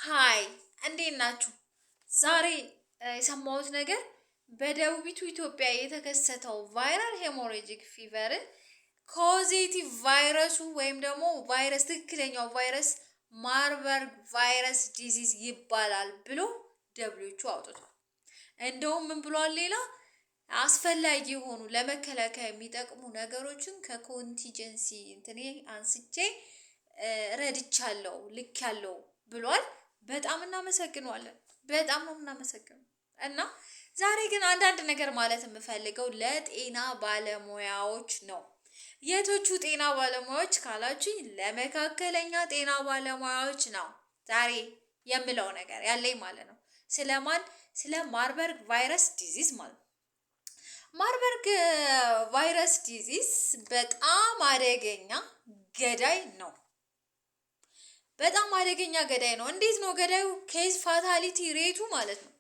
ሃይ እንዴት ናችሁ? ዛሬ የሰማሁት ነገር በደቡቢቱ ኢትዮጵያ የተከሰተው ቫይራል ሄሞሬጂክ ፊቨር ኮዜቲቭ ቫይረሱ ወይም ደግሞ ትክክለኛው ቫይረስ ማርበርግ ቫይረስ ዲዚዝ ይባላል ብሎ ደብሊውኤች ኦ አውጥቷል። እንደውም ምን ብሏል? ሌላ አስፈላጊ የሆኑ ለመከላከያ የሚጠቅሙ ነገሮችን ከኮንቲጀንሲ እንትኔ አንስቼ ረድቻለሁ ልክ ያለው ብሏል። በጣም እናመሰግናለን። በጣም ነው እናመሰግነው። እና ዛሬ ግን አንዳንድ ነገር ማለት የምፈልገው ለጤና ባለሙያዎች ነው። የቶቹ ጤና ባለሙያዎች ካላችሁኝ ለመካከለኛ ጤና ባለሙያዎች ነው ዛሬ የምለው ነገር ያለኝ ማለት ነው። ስለማን? ስለ ማርበርግ ቫይረስ ዲዚዝ ማለት ነው። ማርበርግ ቫይረስ ዲዚዝ በጣም አደገኛ ገዳይ ነው። በጣም አደገኛ ገዳይ ነው። እንዴት ነው ገዳዩ? ኬዝ ፋታሊቲ ሬቱ ማለት ነው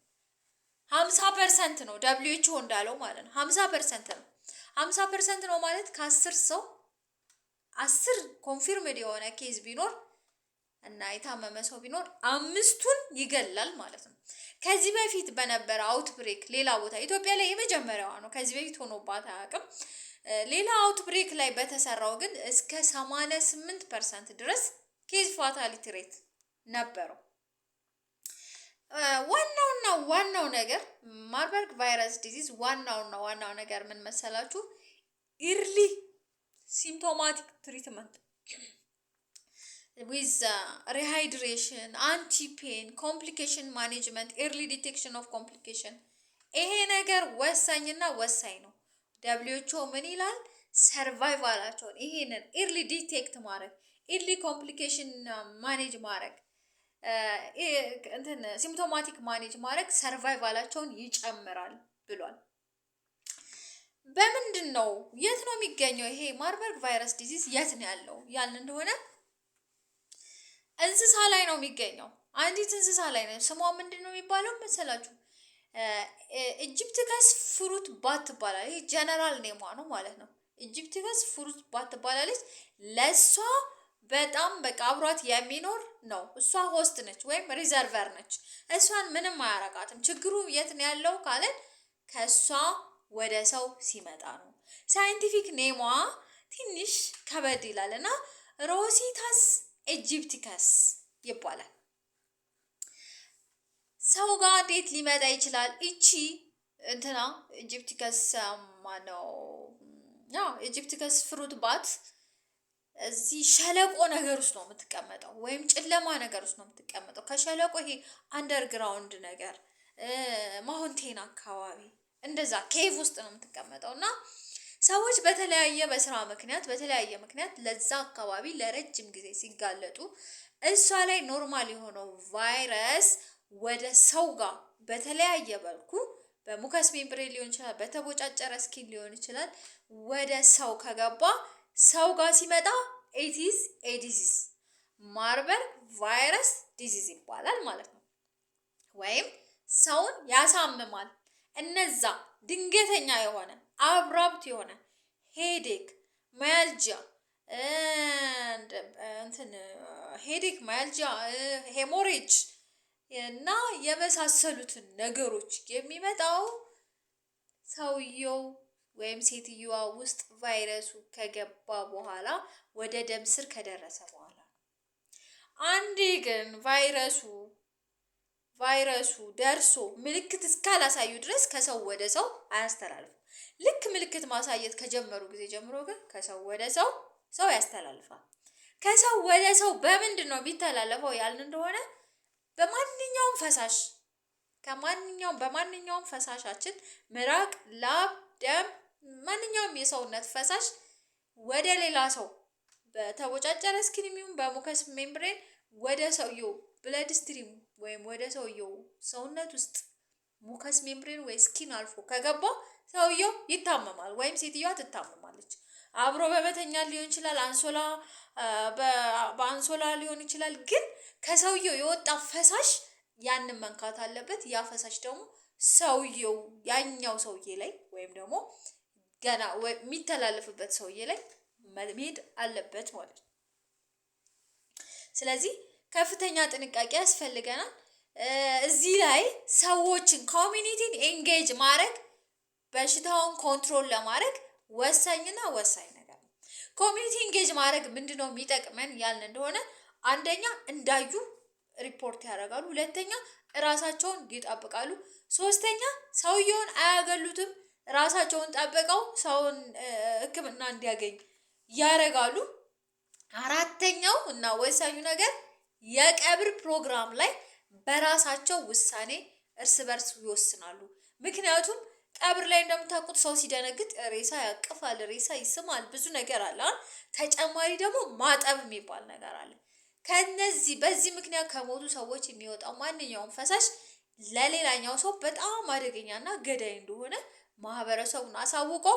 50% ነው። ደብሊውኤች ኦ እንዳለው ማለት ነው 50% ነው። 50% ነው ማለት ከ10 ሰው 10 ኮንፊርምድ የሆነ ኬዝ ቢኖር እና የታመመ ሰው ቢኖር 5ቱን ይገላል ማለት ነው። ከዚህ በፊት በነበረ አውትብሬክ ሌላ ቦታ ኢትዮጵያ ላይ የመጀመሪያዋ ነው። ከዚህ በፊት ሆኖባት አያውቅም። ሌላ አውትብሬክ ላይ በተሰራው ግን እስከ 88% ድረስ ኬዝ ፋታሊቲ ሬት ነበረው። ዋናው ነገር ማርበርግ ቫይረስ ዲዚዝ ዋናው ነገር ምን መሰላችሁ? ኢርሊ ሲምፕቶማቲክ ትሪትመንት ዊዝ ሪሃይድሬሽን፣ አንቲ ፔን፣ ኮምፕሊኬሽን ማኔጅመንት፣ ኤርሊ ዲቴክሽን ኦፍ ኮምፕሊኬሽን። ይሄ ነገር ወሳኝና ወሳኝ ነው። ደብሊውኤች ኦ ምን ይላል? ሰርቫይቫላቸውን ይሄንን ኤርሊ ዲቴክት ማድረግ፣ ኤርሊ ኮምፕሊኬሽን ማኔጅ ማድረግ፣ ሲምፕቶማቲክ ማኔጅ ማድረግ ሰርቫይቫላቸውን ይጨምራል ብሏል። በምንድን ነው? የት ነው የሚገኘው? ይሄ ማርበርግ ቫይረስ ዲዚዝ የት ነው ያለው ያልን እንደሆነ እንስሳ ላይ ነው የሚገኘው። አንዲት እንስሳ ላይ ነው። ስሟ ምንድን ነው የሚባለው መሰላችሁ? ኢጂፕቲከስ ፍሩት ባት ትባላለች። ይሄ ጀነራል ኔሟ ነው ማለት ነው። ኢጂፕቲከስ ፍሩት ባት ትባላለች። ለሷ በጣም በቃ አብሯት የሚኖር ነው። እሷ ሆስት ነች ወይም ሪዘርቨር ነች። እሷን ምንም አያረጋትም። ችግሩ የት ነው ያለው ካለን ከሷ ወደ ሰው ሲመጣ ነው። ሳይንቲፊክ ኔሟ ትንሽ ከበድ ይላል እና ሮሲታስ ኢጂፕቲከስ ይባላል። ሰው ጋር እንዴት ሊመጣ ይችላል? እቺ እንትና ኢጂፕቲከስ ማነው? ኢጂፕቲከስ ፍሩት ባት እዚህ ሸለቆ ነገር ውስጥ ነው የምትቀመጠው፣ ወይም ጨለማ ነገር ውስጥ ነው የምትቀመጠው። ከሸለቆ ይሄ አንደርግራውንድ ነገር ማውንቴን አካባቢ እንደዛ ኬቭ ውስጥ ነው የምትቀመጠው እና ሰዎች በስራ ምክንያት ለዛ አካባቢ ለረጅም ጊዜ ሲጋለጡ እሷ ላይ ኖርማል የሆነው ቫይረስ ወደ ሰው ጋር በተለያየ መልኩ በሙከስ ሜምብሬን ሊሆን ይችላል፣ በተቦጫጨረ ስኪን ሊሆን ይችላል። ወደ ሰው ከገባ ሰው ጋር ሲመጣ ኢቲስ ኤዲሲስ ማርበርግ ቫይረስ ዲዚዝ ይባላል ማለት ነው። ወይም ሰውን ያሳምማል። እነዛ ድንገተኛ የሆነ አብራፕት የሆነ ሄዴክ ማያልጂያ ሄሞሬጅ እና የመሳሰሉትን ነገሮች የሚመጣው ሰውየው ወይም ሴትዮዋ ውስጥ ቫይረሱ ከገባ በኋላ ወደ ደም ስር ከደረሰ በኋላ ነው። አንዴ ግን ቫይረሱ ደርሶ ምልክት እስካላሳዩ ድረስ ከሰው ወደ ሰው አያስተላልፍም። ልክ ምልክት ማሳየት ከጀመሩ ጊዜ ጀምሮ ግን ከሰው ወደ ሰው ያስተላልፋል። ከሰው ወደ ሰው በምንድን ነው የሚተላለፈው ያልን እንደሆነ በማንኛውም ፈሳሻችን ምራቅ፣ ላብ፣ ደም፣ ማንኛውም የሰውነት ፈሳሽ ወደ ሌላ ሰው በተቦጫጨረ ስኪን የሚሆን በሙከስ ሜምብሬን ወደ ሰውየው ብለድ ስትሪም ወይም ወደ ሰውየው ሰውነት ውስጥ ሙከስ ሜምብሬን ወይ ስኪን አልፎ ከገባ ሰውየው ይታመማል ወይም ሴትዮዋ ትታመማለች። አብሮ በመተኛት ሊሆን ይችላል፣ በአንሶላ ሊሆን ይችላል። ግን ከሰውየው የወጣ ፈሳሽ ያንን መንካት አለበት። ያ ፈሳሽ ደግሞ ሰውየው ያኛው ሰውዬ ላይ ወይም ደግሞ ገና የሚተላለፍበት ሰውዬ ላይ መሄድ አለበት ማለት ነው። ስለዚህ ከፍተኛ ጥንቃቄ ያስፈልገናል። እዚህ ላይ ሰዎችን ኮሚኒቲን ኤንጌጅ ማድረግ በሽታውን ኮንትሮል ለማድረግ ወሳኝና ወሳኝ ነገር ነው። ኮሚኒቲ ኤንጌጅ ማድረግ ምንድነው የሚጠቅመን ያልን እንደሆነ አንደኛ እንዳዩ ሪፖርት ያደርጋሉ፣ ሁለተኛ ራሳቸውን ይጠብቃሉ፣ ሶስተኛ ሰውየውን አያገሉትም፣ ራሳቸውን ጠብቀው ሰውን ሕክምና እንዲያገኝ ያደርጋሉ። አራተኛው እና ወሳኙ ነገር የቀብር ፕሮግራም ላይ በራሳቸው ውሳኔ እርስ በርስ ይወስናሉ። ምክንያቱም ቀብር ላይ እንደምታውቁት ሰው ሲደነግጥ ሬሳ ያቅፋል፣ ሬሳ ይስማል፣ ብዙ ነገር አለ። ተጨማሪ ደግሞ ማጠብ የሚባል ነገር አለ። በዚህ ምክንያት ከሞቱ ሰዎች የሚወጣው ማንኛውም ፈሳሽ ለሌላኛው ሰው በጣም አደገኛና ገዳይ እንደሆነ ማህበረሰቡን አሳውቆ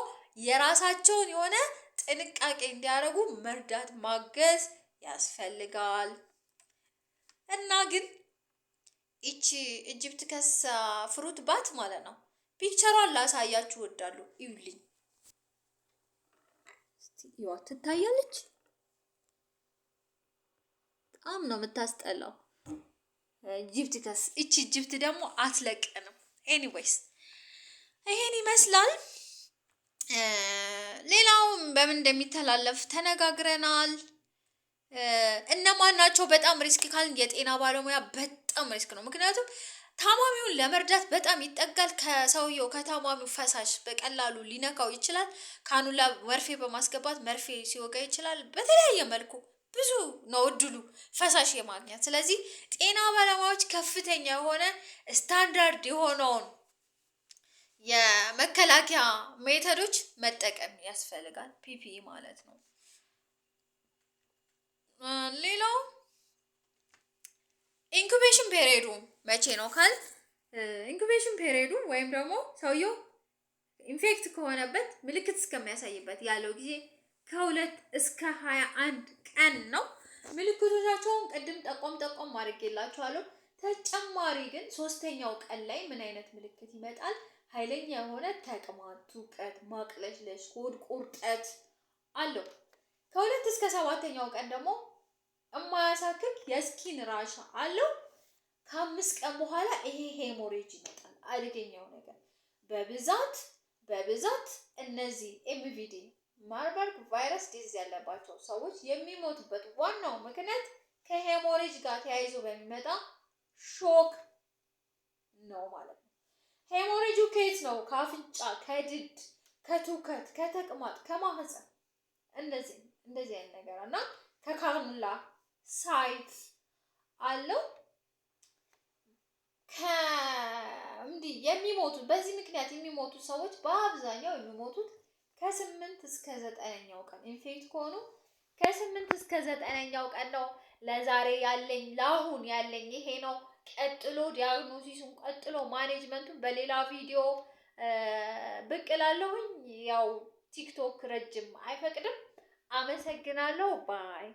የራሳቸውን የሆነ ጥንቃቄ እንዲያደርጉ መርዳት ማገዝ ያስፈልጋል። እና ግን እቺ ኢጂፕቲከስ ፍሩት ባት ማለት ነው። ፒክቸሯን ላሳያችሁ እወዳለሁ። ይውልኝ እስቲ ይዋ ትታያለች። በጣም ነው የምታስጠላው ኢጂፕቲከስ። እቺ ኢጂፕት ደግሞ አትለቀንም። ኤኒዌይስ ይሄን ይመስላል። ሌላውም በምን እንደሚተላለፍ ተነጋግረናል። እነማን ናቸው በጣም ሪስክ ካልን የጤና ባለሙያ በጣም ሪስክ ነው። ምክንያቱም ታማሚውን ለመርዳት በጣም ይጠጋል። ከሰውየው ከታማሚው ፈሳሽ በቀላሉ ሊነካው ይችላል። ካኑላ መርፌ በማስገባት መርፌ ሲወጋ ይችላል። በተለያየ መልኩ ብዙ ነው እድሉ ፈሳሽ የማግኘት። ስለዚህ ጤና ባለሙያዎች ከፍተኛ የሆነ ስታንዳርድ የሆነውን የመከላከያ ሜተዶች መጠቀም ያስፈልጋል። ፒፒኢ ማለት ነው። ሌላው ኢንኩቤሽን ፔሪዮዱ መቼ ነው ካል ኢንኩቤሽን ፔሪዮዱ ወይም ደግሞ ሰውየው ኢንፌክት ከሆነበት ምልክት እስከሚያሳይበት ያለው ጊዜ ከ2 እስከ 21 ቀን ነው። ምልክቶቻቸውን ቅድም ጠቆም አድርጌላችኋለሁ። ተጨማሪ ግን 3ኛው ቀን ላይ ምን አይነት ምልክት ይመጣል? ኃይለኛ የሆነ ተቅማጥ፣ ትውቀት፣ ማቅለሽለሽ፣ ሆድ ቁርጠት አለው። ከ2 እስከ 7ኛው ቀን ደግሞ የማያሳክክ የስኪን ራሽ አለው። ከ5 ቀን በኋላ ይሄ ሄሞሬጅ ይመጣል። አደገኛው ነገር በብዛት እነዚህ ኤምቪዲ ማርበርግ ቫይረስ ዲዚዝ ያለባቸው ሰዎች የሚሞቱበት ዋናው ምክንያት ከሄሞሬጅ ጋር ተያይዞ በሚመጣ ሾክ ነው ማለት ነው። ሄሞሬጁ ከየት ነው? ከአፍንጫ፣ ከድድ፣ ከትውከት፣ ከተቅማጥ፣ ከማህፀን እንደዚህ አይነት ነገር እና ከካኑላ ሳይት አለው። በዚህ ምክንያት የሚሞቱ ሰዎች በአብዛኛው የሚሞቱት ከ8 እስከ 9ኛው ቀን ኢንፌክት ከሆኑ ከ8 እስከ 9ኛው ቀን ነው። ለዛሬ ለአሁን ያለኝ ይሄ ነው። ቀጥሎ ዲያግኖሲሱን ቀጥሎ ማኔጅመንቱን በሌላ ቪዲዮ ብቅ እላለሁኝ። ያው ቲክቶክ ረጅም አይፈቅድም። አመሰግናለሁ። ባይ